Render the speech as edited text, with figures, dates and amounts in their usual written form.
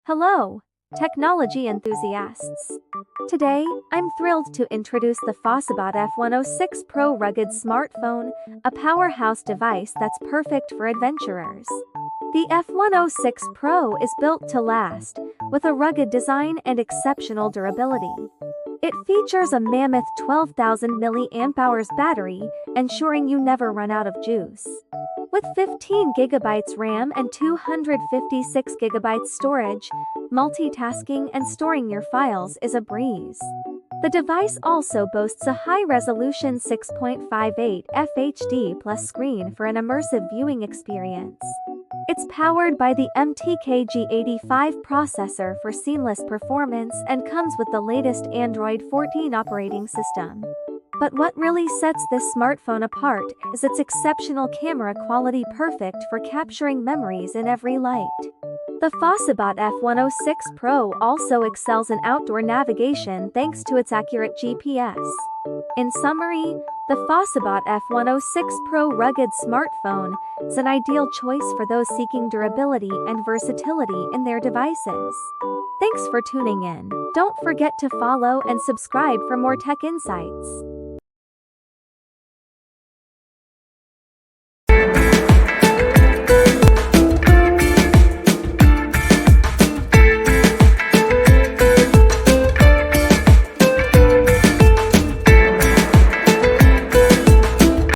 Hello, technology enthusiasts. Today, I'm thrilled to introduce the FOSSiBOT F106 PRO rugged smartphone, a powerhouse device that's perfect for adventurers. The F106 PRO is built to last, with a rugged design and exceptional durability. It features a mammoth 12,000 mAh battery, ensuring you never run out of juice. With 15 GB RAM and 256 GB storage, multitasking and storing your files is a breeze. The device also boasts a high-resolution 6.58 FHD plus screen for an immersive viewing experience. It's powered by the MTK G85 processor for seamless performance and comes with the latest Android 14 operating system. But what really sets this smartphone apart is its exceptional camera quality, perfect for capturing memories in every light. The FOSSiBOT F106 PRO also excels in outdoor navigation thanks to its accurate GPS. In summary, the FOSSiBOT F106 PRO rugged smartphone is an ideal choice for those seeking durability and versatility in their devices. Thanks for tuning in. Don't forget to follow and subscribe for more tech insights.